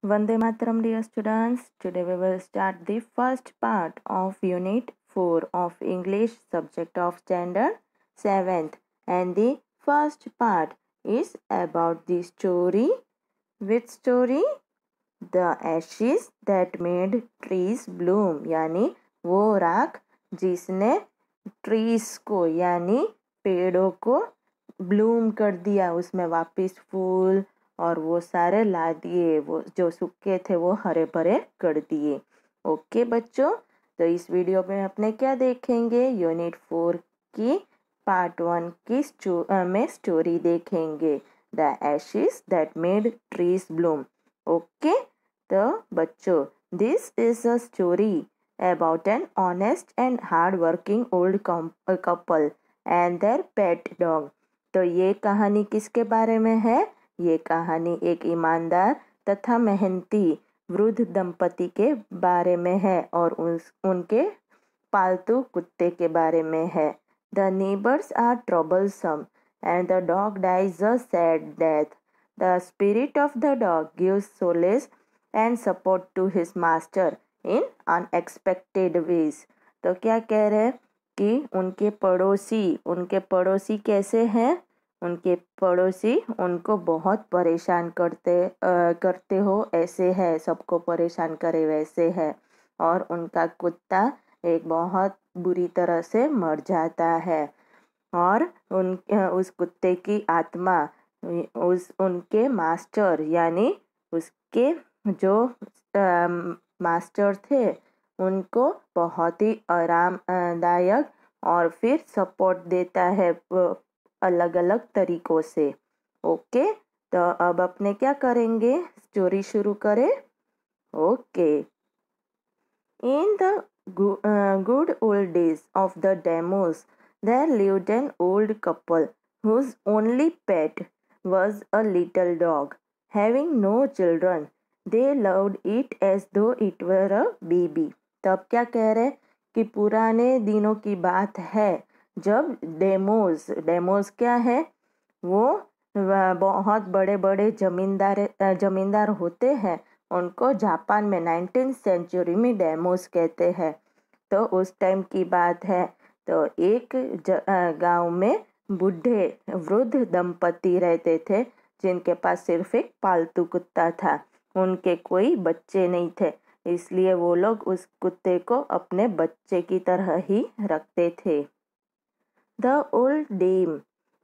Vande Mataram, dear students. Today we will start the first part of Unit 4 of English subject of Standard 7th. And the first part is about the story. Which story? The ashes that made trees bloom. यानी वो राख जिसने trees को यानी पेड़ों को Bloom कर दिया, उसमें वापस फूल और वो सारे ला दिए, वो जो सूखे थे वो हरे भरे कर दिए। ओके बच्चों, तो इस वीडियो में अपने क्या देखेंगे? यूनिट 4 की पार्ट 1 की में स्टोरी देखेंगे, the ashes that made trees Bloom. Okay, तो बच्चों, this is a story about an honest and hard-working old couple and their pet dog। तो ये कहानी किसके बारे में है? ये कहानी एक ईमानदार तथा मेहनती वृद्ध दंपति के बारे में है और उनके पालतू कुत्ते के बारे में है। The neighbors are troublesome and the dog dies a sad death. The spirit of the dog gives solace and support to his master in unexpected ways। तो क्या कह रहे हैं कि उनके पड़ोसी कैसे हैं? उनके पड़ोसी उनको बहुत परेशान करते हो ऐसे है, सबको परेशान करे वैसे है, और उनका कुत्ता एक बहुत बुरी तरह से मर जाता है और उस कुत्ते की आत्मा उनके मास्टर यानी उसके जो मास्टर थे उनको बहुत ही आरामदायक और फिर सपोर्ट देता है अलग अलग तरीकों से। ओके, तो अब अपने क्या करेंगे? स्टोरी शुरू करें। Okay, in the good old days of the demos, there lived an old couple whose only pet was a little dog. Having no children, they loved it as though it were a baby। तब क्या कह रहे कि पुराने दिनों की बात है जब डेमोस क्या है? वो बहुत बड़े बड़े जमींदार होते हैं, उनको जापान में 19th सेंचुरी में डेमोस कहते हैं। तो उस टाइम की बात है, तो एक गांव में बूढ़े वृद्ध दंपति रहते थे जिनके पास सिर्फ एक पालतू कुत्ता था। उनके कोई बच्चे नहीं थे, इसलिए वो लोग उस कुत्ते को अपने बच्चे की तरह ही रखते थे। The old dame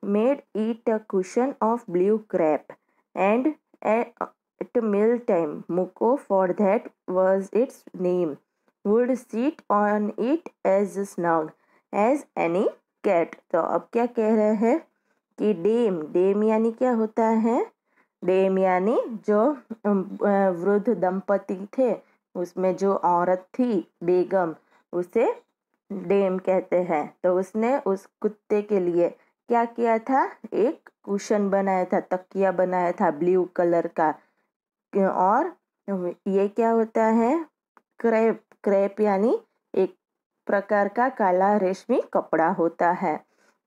made it a cushion of blue crepe, and at mealtime, Muko, for that was its name, would sit on it as snug as any cat। तो अब क्या कह रहे हैं कि डेम यानी क्या होता है? डेम यानी जो वृद्ध दंपति थे उसमें जो औरत थी बेगम, उसे डेम कहते हैं। तो उसने उस कुत्ते के लिए क्या किया था? एक कुशन बनाया था, तकिया बनाया था ब्लू कलर का। और ये क्या होता है? क्रेप यानी एक प्रकार का काला रेशमी कपड़ा होता है।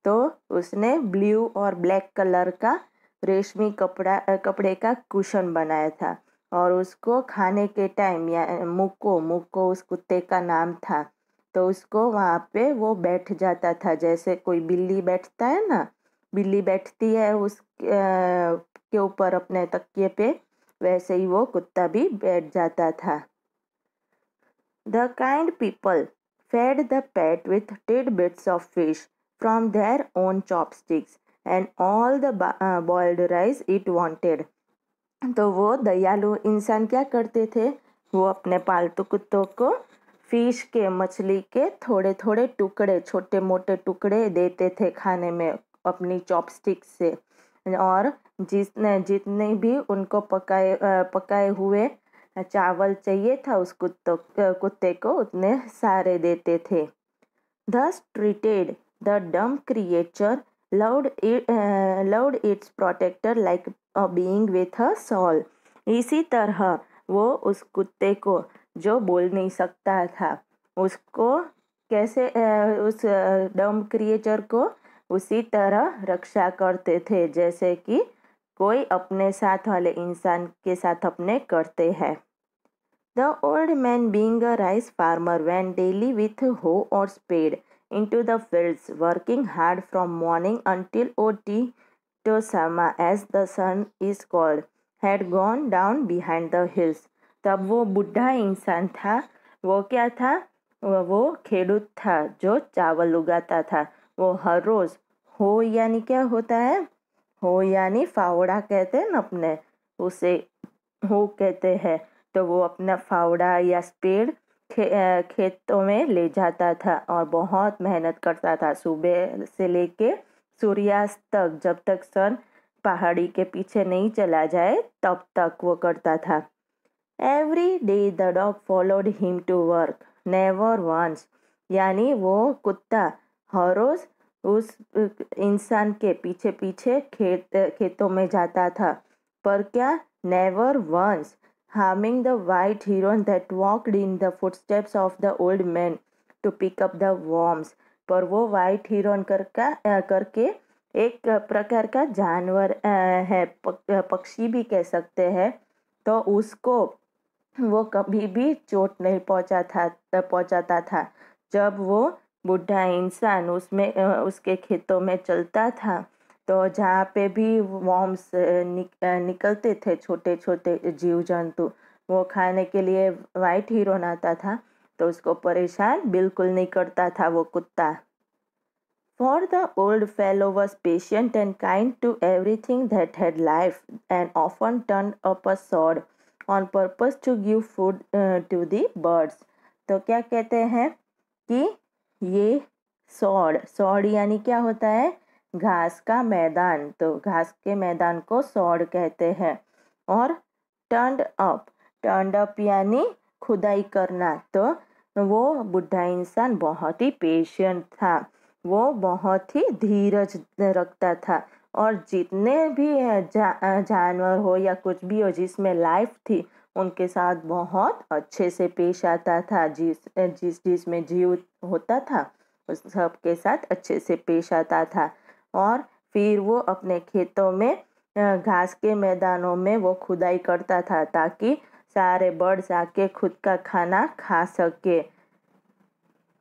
तो उसने ब्लू और ब्लैक कलर का रेशमी कपड़े का कुशन बनाया था और उसको खाने के टाइम या मुक्को उस कुत्ते का नाम था, तो उसको वहाँ पे वो बैठ जाता था, जैसे कोई बिल्ली बैठता है ना, बिल्ली बैठती है उस के ऊपर अपने तकिए पे, वैसे ही वो कुत्ता भी बैठ जाता था। The kind people fed the pet with tidbits of fish from their own chopsticks and all the boiled rice it wanted। तो वो दयालु इंसान क्या करते थे? वो अपने पालतू कुत्तों को फिश के, मछली के थोड़े थोड़े टुकड़े, छोटे मोटे टुकड़े देते थे खाने में अपनी चॉपस्टिक से, और जितने भी उनको पकाए हुए चावल चाहिए था उस कुत्ते को उतने सारे देते थे। Thus treated, the dumb creature loved its protector like a being with a soul। इसी तरह वो उस कुत्ते को, जो बोल नहीं सकता था, उसको कैसे उस डम्ब क्रिएचर को उसी तरह रक्षा करते थे जैसे कि कोई अपने साथ वाले इंसान के साथ अपने करते हैं। The old man, being a rice farmer, went daily with hoe or spade into the fields, working hard from morning until Otitosama, as the sun is called, had gone down behind the hills. तब वो बुढ़ा इंसान था। वो क्या था? वो खेडूत था जो चावल उगाता था। वो हर रोज हो यानी क्या होता है? हो यानी फावड़ा कहते हैं ना अपने, उसे हो कहते हैं। तो वो अपना फावड़ा या स्पेड खेतों में ले जाता था और बहुत मेहनत करता था सुबह से लेके सूर्यास्त तक। जब तक सन पहाड़ी के पीछे नहीं चला जाए तब तक वो करता था। Every day the dog followed him to work, never once यानी वो कुत्ता हर रोज उस इंसान के पीछे पीछे खेतों में जाता था। पर क्या? Never once harming the white heron that walked in the footsteps of the old man to pick up the worms. पर वो white heron करके एक प्रकार का जानवर है, पक्षी भी कह सकते हैं। तो उसको वो कभी भी चोट नहीं पहुंचाता था। जब वो बुढ़ा इंसान उसके खेतों में चलता था तो जहाँ पे भी वॉर्म्स निकलते थे, छोटे छोटे जीव जंतु, वो खाने के लिए वाइट हीरोन आता था तो उसको परेशान बिल्कुल नहीं करता था वो कुत्ता। For the old fellow was patient and kind to everything that had life, and often turned up a sword on purpose to give food to the birds. तो क्या कहते हैं कि ये सॉर्ड यानी क्या होता है? घास का मैदान। तो घास के मैदान को सॉर्ड कहते हैं। और टर्न्ड अप यानी खुदाई करना। तो वो बुढ़ा इंसान बहुत ही पेशेंट था, वो बहुत ही धीरज रखता था और जितने भी जानवर हो या कुछ भी हो जिसमें लाइफ थी उनके साथ बहुत अच्छे से पेश आता था। जिसमें जीव होता था उस सब के साथ अच्छे से पेश आता था। और फिर वो अपने खेतों में घास के मैदानों में वो खुदाई करता था ताकि सारे बर्ड्स आके खुद का खाना खा सके।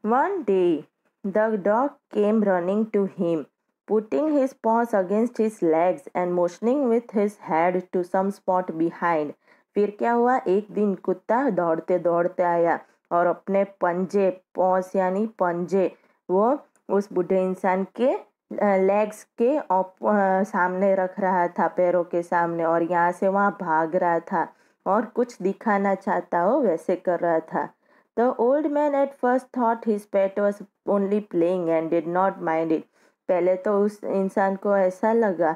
One day the dog came running to him, putting his paws against his legs and motioning with his head to some spot behind. फिर क्या हुआ? एक दिन कुत्ता दौड़ते दौड़ते आया और अपने पंजे, पॉस यानी पंजे, वो उस बूढ़े इंसान के लेग्स के सामने रख रहा था, पैरों के सामने, और यहाँ से वहाँ भाग रहा था और कुछ दिखाना चाहता हो वैसे कर रहा था। The old man at first thought his pet was only playing and did not mind it. पहले तो उस इंसान को ऐसा लगा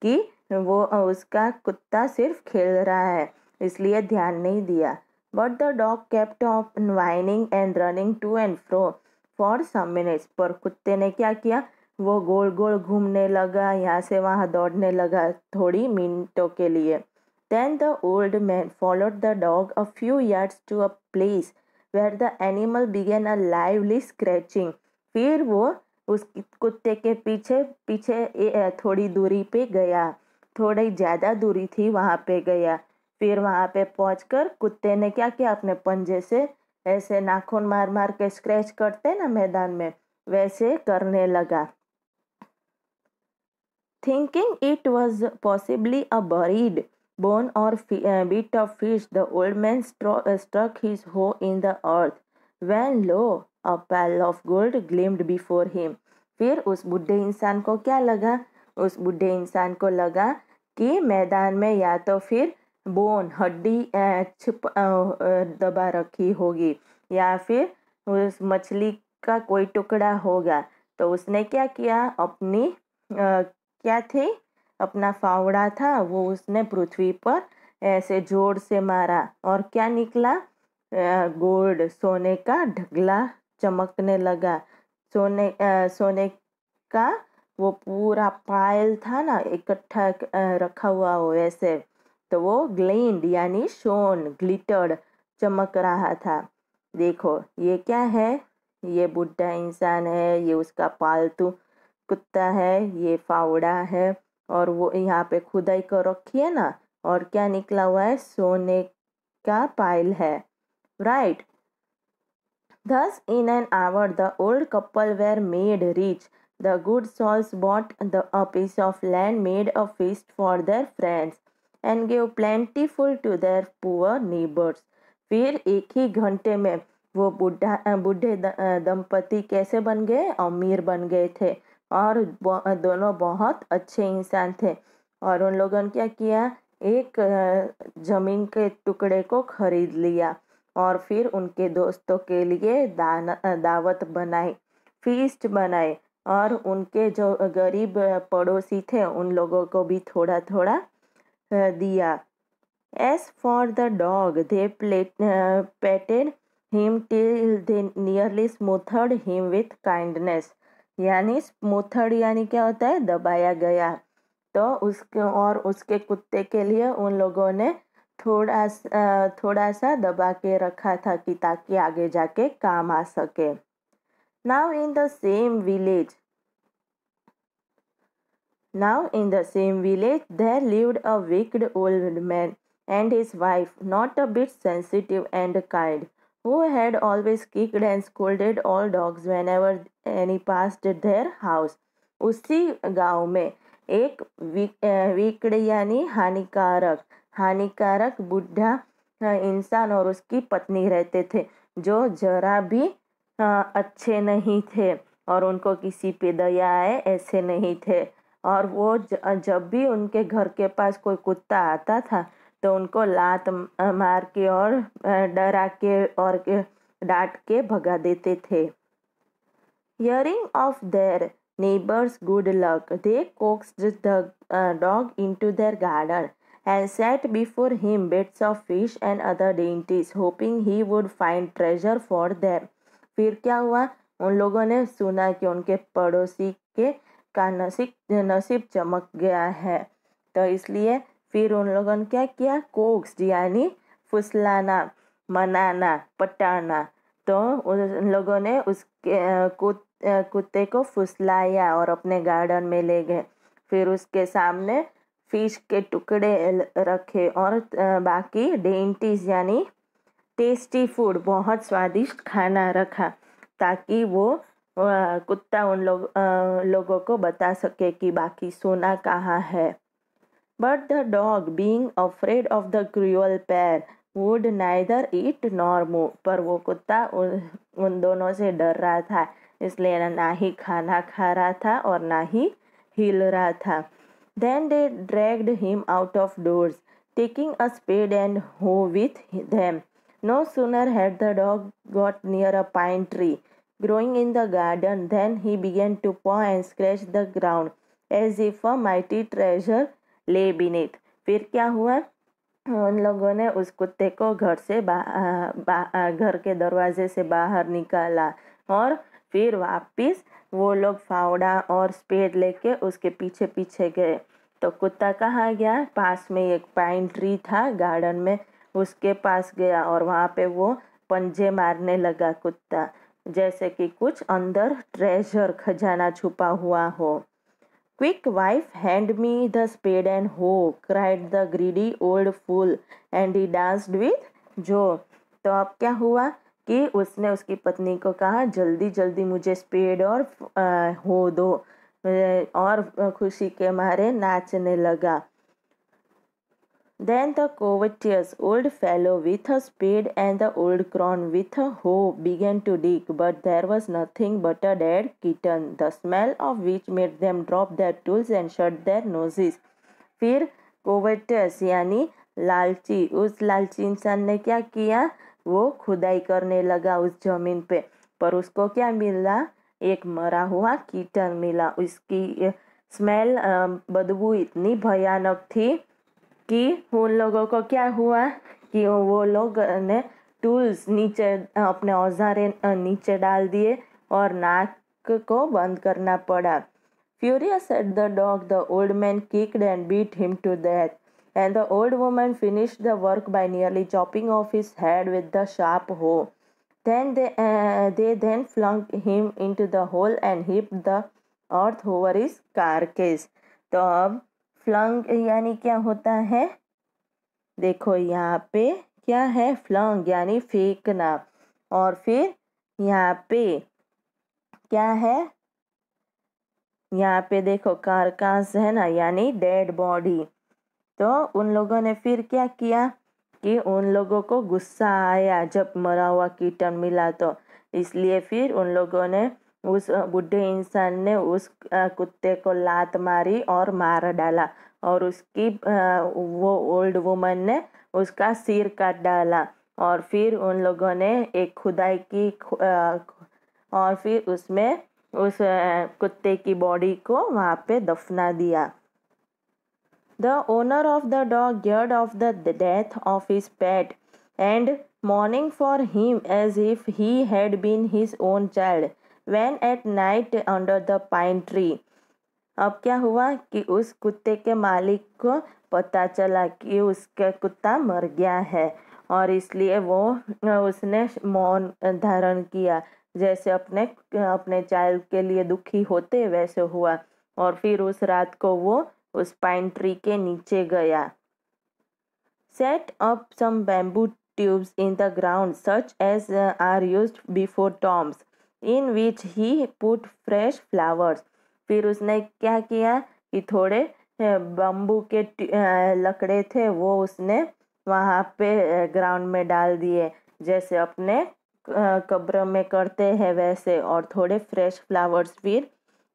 कि वो उसका कुत्ता सिर्फ खेल रहा है, इसलिए ध्यान नहीं दिया। But the dog kept on whining and running to and fro for some minutes. पर कुत्ते ने क्या किया? वो गोल गोल घूमने लगा, यहाँ से वहाँ दौड़ने लगा थोड़ी मिनटों के लिए। Then the old man followed the dog a few yards to a place where the animal began a lively scratching. फिर वो उस कुत्ते के पीछे पीछे थोड़ी दूरी पे गया, थोड़ी ज़्यादा दूरी थी वहाँ पे गया। फिर वहाँ पे पहुँचकर कुत्ते ने क्या किया? अपने पंजे से ऐसे नाखून मार मार के स्क्रैच करते ना मैदान में, वैसे करने लगा। Thinking it was possibly a buried bone or bit of fish, the old man struck his hoe in the earth, when lo, a pile of gold gleamed before him. फिर उस बुढ़े इंसान को क्या लगा? उस बुढ़े इंसान को लगा कि मैदान में या तो फिर बोन, हड्डी दबा रखी होगी या फिर उस मछली का कोई टुकड़ा होगा। तो उसने क्या किया? अपनी क्या थे? अपना फावड़ा था, वो उसने पृथ्वी पर ऐसे जोर से मारा और क्या निकला? गोल्ड, सोने का ढगला चमकने लगा। सोने का वो पूरा पायल था ना, इकट्ठा रखा हुआ हो ऐसे, तो वो ग्लेंड यानी शोन, ग्लिटर्ड, चमक रहा था। देखो ये क्या है? ये बुढ़ा इंसान है, ये उसका पालतू कुत्ता है, ये फावड़ा है और वो यहाँ पे खुदाई कर रखी है ना, और क्या निकला हुआ है, सोने का पाइल है, right. Thus, in an hour, the old couple were made rich. The good souls bought a piece of land, made a feast for their friends, and gave plentiful to their poor neighbors. फिर एक ही घंटे में वो बूढ़े दंपति कैसे बन गए, अमीर बन गए थे, और दोनों बहुत अच्छे इंसान थे। और उन लोगों ने क्या किया, एक जमीन के टुकड़े को खरीद लिया और फिर उनके दोस्तों के लिए दावत बनाई, फीस्ट बनाए, और उनके जो गरीब पड़ोसी थे उन लोगों को भी थोड़ा थोड़ा दिया। As for the dog, they petted him till they nearly smothered him with kindness. यानी स्मूथर्ड यानी क्या होता है, दबाया गया। तो उसके कुत्ते के लिए उन लोगों ने थोड़ा सा दबा के रखा था कि ताकि आगे जाके काम आ सके। Now in the same village there lived a wicked old man and his wife, not a bit sensitive and kind, who had always kicked and scolded all dogs whenever any passed their house. उसी गांव में एक विकड यानी हानिकारक बुढ़ा इंसान और उसकी पत्नी रहते थे, जो जरा भी अच्छे नहीं थे और उनको किसी पे दया आए ऐसे नहीं थे। और वो जब भी उनके घर के पास कोई कुत्ता आता था तो उनको लात मार के और डरा के और डांट के भगा देते थे। Hearing of their neighbor's good luck, they coaxed the dog into their garden and set before him beds of fish and other dainties, hoping he would find treasure for them. फिर क्या हुआ, उन लोगों ने सुना कि उनके पड़ोसी का नसीब चमक गया है, तो इसलिए फिर उन लोगों ने क्या किया, कोक्स यानी फुसलाना, मनाना, पटाना। तो उन लोगों ने उसके कुत्ते को फुसलाया और अपने गार्डन में ले गए। फिर उसके सामने फिश के टुकड़े रखे और बाकी डेंटीज यानी टेस्टी फूड, बहुत स्वादिष्ट खाना रखा, ताकि वो कुत्ता उन लोगों को बता सके कि बाकी सोना कहाँ है। But the dog, being afraid of the cruel pair, would neither eat nor move. पर वो कुत्ता उन दोनों से डर रहा था, इसलिए ना ही खाना खा रहा था और ना ही हिल रहा था। Then they dragged him out of doors, taking a spade and hoe with them. No sooner had the dog got near a pine tree growing in the garden than he began to paw and scratch the ground as if a mighty treasure lay beneath. फिर क्या हुआ, उन लोगों ने उस कुत्ते को घर के दरवाजे से बाहर निकाला और फिर वापस वो लोग फावड़ा और स्पेड लेके उसके पीछे पीछे गए। तो कुत्ता कहाँ गया, पास में एक पाइन ट्री था गार्डन में, उसके पास गया और वहाँ पे वो पंजे मारने लगा कुत्ता, जैसे कि कुछ अंदर ट्रेजर, खजाना छुपा हुआ हो। Quick, wife, hand me the spade and hoe, cried the greedy old fool, and he danced with joy. तो अब क्या हुआ कि उसने उसकी पत्नी को कहा, जल्दी जल्दी मुझे स्पेड और हो दो, और खुशी के मारे नाचने लगा। Then the covetous old fellow with a spade and the old crone with a hoe began to dig, but there was nothing but a dead kitten, the smell of which made them drop their tools and shut their noses. फिर covetous यानी लालची, उस लालची इंसान ने क्या किया, वो खुदाई करने लगा उस जमीन पे, पर उसको क्या मिला, एक मरा हुआ कीटन मिला। उसकी स्मेल, बदबू इतनी भयानक थी कि उन लोगों को क्या हुआ कि वो लोग ने टूल्स नीचे, अपने औजारे नीचे डाल दिए और नाक को बंद करना पड़ा। Furious at the dog, the old man kicked and beat him to death, and the old woman finished the work by nearly chopping off his head with the sharp hoe. Then they then flung him into the hole and heaped the earth over his carcass. तो अब flung यानी क्या होता है? देखो यहाँ पे क्या है, फ्लंग यानी फेंकना। और फिर यहाँ पे क्या है, यहाँ पे देखो कारकास है ना, यानी डेड बॉडी। तो उन लोगों ने फिर क्या किया कि उन लोगों को गुस्सा आया जब मरा हुआ कीटन मिला, तो इसलिए फिर उन लोगों ने उस बूढ़े इंसान ने उस कुत्ते को लात मारी और मार डाला, और उसकी वो ओल्ड वुमन ने उसका सिर काट डाला। और फिर उन लोगों ने एक खुदाई की और फिर उसमें उस कुत्ते की बॉडी को वहाँ पे दफना दिया। The owner of the dog heard of the death of his pet and mourning for him as if he had been his own child when at night under the pine tree. अब क्या हुआ कि उस कुत्ते के मालिक को पता चला कि उसका कुत्ता मर गया है, और इसलिए वो उसने मौन धारण किया, जैसे अपने चाइल्ड के लिए दुखी होते वैसे हुआ। और फिर उस रात को वो उस पाइन ट्री के नीचे गया। Set up some bamboo tubes in the ground such as are used before tombs, in which he put fresh flowers. फिर उसने क्या किया कि थोड़े बम्बू के लकड़े थे, वो उसने वहाँ पे ग्राउंड में डाल दिए, जैसे अपने कब्र में करते हैं वैसे, और थोड़े फ्रेश फ्लावर्स फिर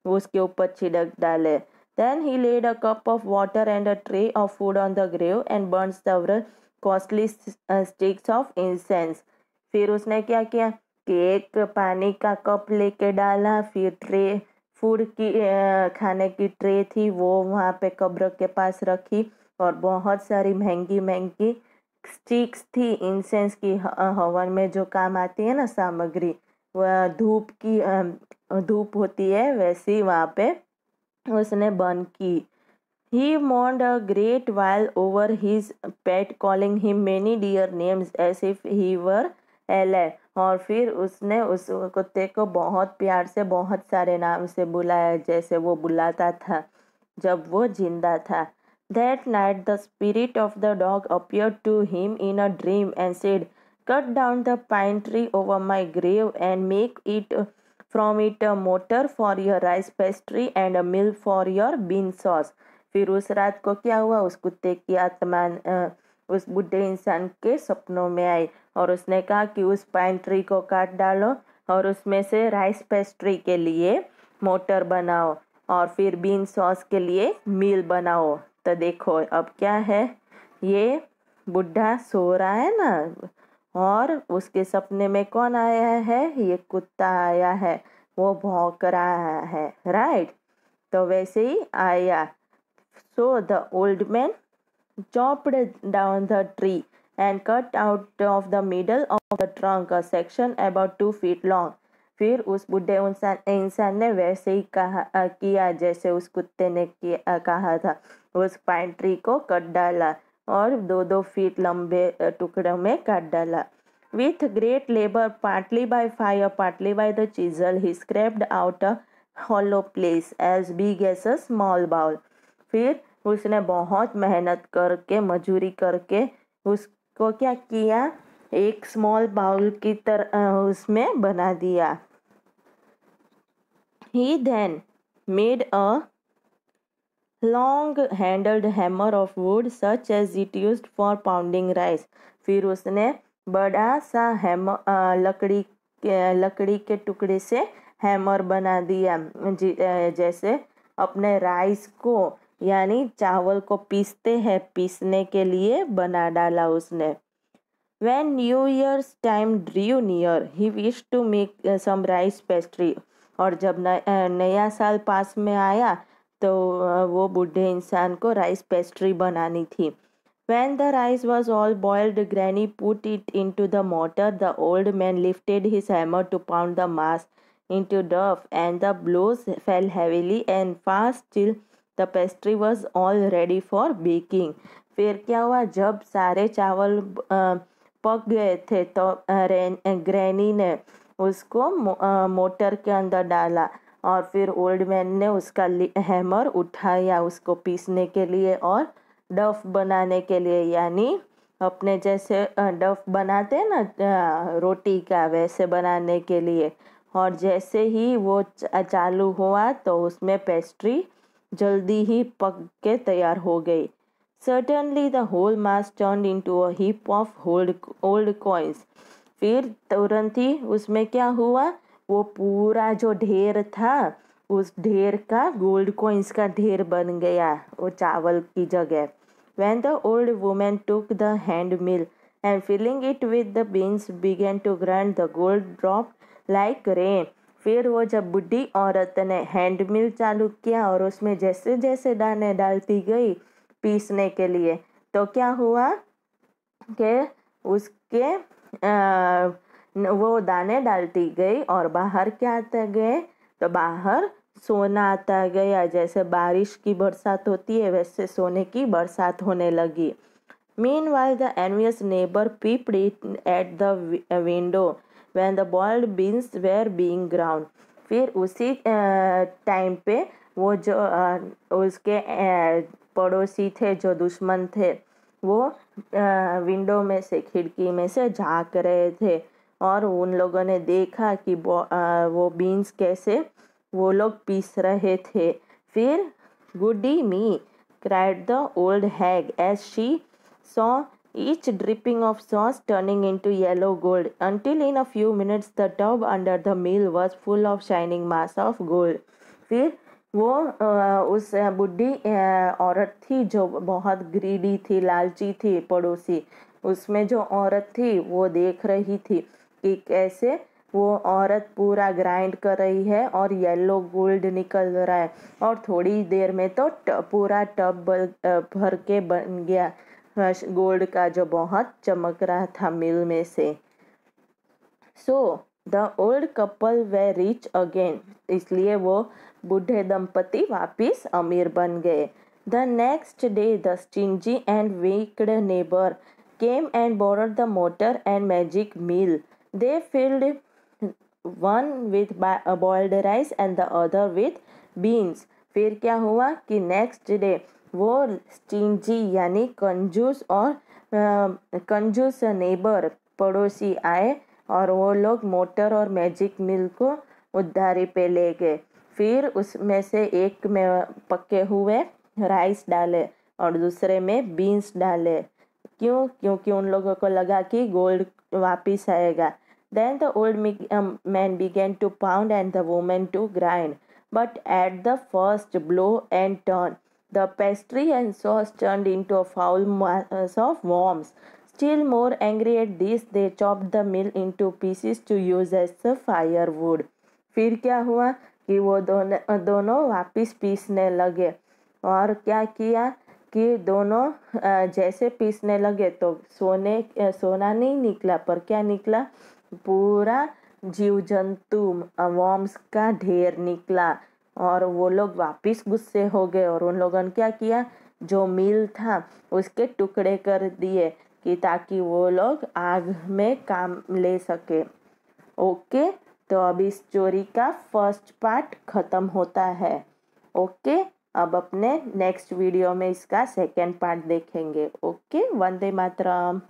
उसके ऊपर छिड़क डाले। Then he laid a cup of water and a tray of food on the grave and burned several costly sticks of incense. फिर उसने क्या किया कि एक पानी का कप लेके डाला, फिर ट्रे फूड की खाने की ट्रे थी वो वहाँ पे कब्र के पास रखी, और बहुत सारी महंगी महंगी स्टिक्स थी इंसेंस की, हवन में जो काम आती है ना सामग्री, वह धूप होती है वैसी वहाँ पे उसने बंद की। He mourned a great while over his pet, calling him many dear names as if he were alive. और फिर उसने उस कुत्ते को बहुत प्यार से बहुत सारे नाम से बुलाया, जैसे वो बुलाता था जब वो जिंदा था। That night the spirit of the dog appeared to him in a dream and said, "Cut down the pine tree over my grave and make it from it a mortar for your rice pastry and a mill for your bean sauce." फिर उस रात को क्या हुआ, उस कुत्ते की आत्मा उस बूढ़े इंसान के सपनों में आई, और उसने कहा कि उस पाइन ट्री को काट डालो और उसमें से राइस पेस्ट्री के लिए मोटर बनाओ, और फिर बीन सॉस के लिए मील बनाओ। तो देखो अब क्या है, ये बुढ़ा सो रहा है ना, और उसके सपने में कौन आया है, ये कुत्ता आया है, वो भौंक रहा है, राइट। तो वैसे ही आया। So the old man chopped down the tree and cut out of the middle of the trunk a section about 2 feet long. फिर उस बूढ़े इंसान ने वैसे ही किया जैसे उस कुत्ते ने कहा था। उस पाइन ट्री को कट डाला और 2-2 फीट लंबे टुकड़ों में काट डाला। With great labor, partly by fire, partly by the chisel, he scraped out a hollow place as big as a small bowl. फिर उसने बहुत मेहनत करके मजूरी करके उसको क्या किया, एक स्मॉल बाउल की तरह उसमें बना दिया। He then made a long handled hammer of wood such as it used for pounding rice. फिर उसने बड़ा सा लकड़ी के टुकड़े से हैमर बना दिया, जैसे अपने राइस को यानी चावल को पीसते हैं पीसने के लिए बना डाला उसने। When New Year's time drew near, he wished to make some rice pastry. और जब नया साल पास में आया तो वो बूढ़े इंसान को राइस पेस्ट्री बनानी थी। When the rice was all boiled, Granny put it into the mortar. The old man lifted his hammer to pound the mass into dough, and the blows fell heavily and fast till the pastry was all ready for baking. फिर क्या हुआ, जब सारे चावल पक गए थे तो ग्रैनी ने उसको मोटर के अंदर डाला, और फिर ओल्ड मैन ने उसका हैमर उठाया उसको पीसने के लिए और डफ बनाने के लिए, यानी अपने जैसे डफ बनाते हैं ना रोटी का, वैसे बनाने के लिए। और जैसे ही वो चालू हुआ तो उसमें पेस्ट्री जल्दी ही पक के तैयार हो गई। Certainly the whole mass turned into a heap of old coins. फिर तुरंत ही उसमें क्या हुआ, वो पूरा जो ढेर था उस ढेर का गोल्ड कॉइन्स का ढेर बन गया वो चावल की जगह। When the old woman took the hand mill and filling it with the beans began to grind, the gold dropped like rain. फिर वो जब बुढ़ी औरत ने हैंड मिल चालू किया और उसमें जैसे जैसे दाने डालती गई पीसने के लिए, तो क्या हुआ कि उसके वो दाने डालती गई और बाहर क्या आता गए, तो बाहर सोना आता गया। जैसे बारिश की बरसात होती है वैसे सोने की बरसात होने लगी। Meanwhile, the envious neighbor peeped in at the window when the boiled beans were being ground. फिर उसी टाइम पे वो जो उसके पड़ोसी थे, जो दुश्मन थे, वो विंडो में से, खिड़की में से झांक रहे थे और उन लोगों ने देखा कि वो बीन्स कैसे वो लोग पीस रहे थे। फिर गुडी मी cried the old hag as she saw each dripping of sauce turning into yellow gold, until in a few minutes the tub under the mill was full of shining mass of gold. फिर वो उस बुढ़ी औरत थी जो बहुत greedy थी, लालची थी, पड़ोसी, उसमें जो औरत थी वो देख रही थी कि कैसे वो औरत पूरा ग्राइंड कर रही है और येलो गोल्ड निकल रहा है और थोड़ी देर में तो पूरा टब भर के बन गया गोल्ड का, जो बहुत चमक रहा था मिल में से। So the old couple they rich again, इसलिए वो बूढ़े दंपति वापिस अमीर बन गए। The next day the stingy and wicked neighbour came and borrowed the mortar and magic mill. They filled one with boiled rice and the other with beans. फिर क्या हुआ कि नेक्स्ट डे वो स्टिंजी यानी कंजूस और कंजूस नेबर पड़ोसी आए और वो लोग मोटर और मैजिक मिल को उधारी पे ले गए। फिर उसमें से एक में पके हुए राइस डाले और दूसरे में बीन्स डाले। क्यों? क्योंकि उन लोगों को लगा कि गोल्ड वापिस आएगा। Then the old man began to pound and the woman to grind. But at the first blow and turn, the pastry and sauce turned into a foul mass of worms. Still more angry at this, they chopped the mill into pieces to use as a firewood. फिर क्या हुआ कि वो दोनों वापिस पीसने लगे और क्या किया कि दोनों जैसे पीसने लगे तो सोना नहीं निकला, पर क्या निकला, पूरा जीव जंतु वॉर्म्स का ढेर निकला। और वो लोग वापिस गुस्से हो गए और उन लोगों ने क्या किया, जो मिल था उसके टुकड़े कर दिए कि ताकि वो लोग आग में काम ले सके। ओके, तो अब इस स्टोरी का फर्स्ट पार्ट ख़त्म होता है। ओके, अब अपने नेक्स्ट वीडियो में इसका सेकेंड पार्ट देखेंगे। ओके, वंदे मातरम।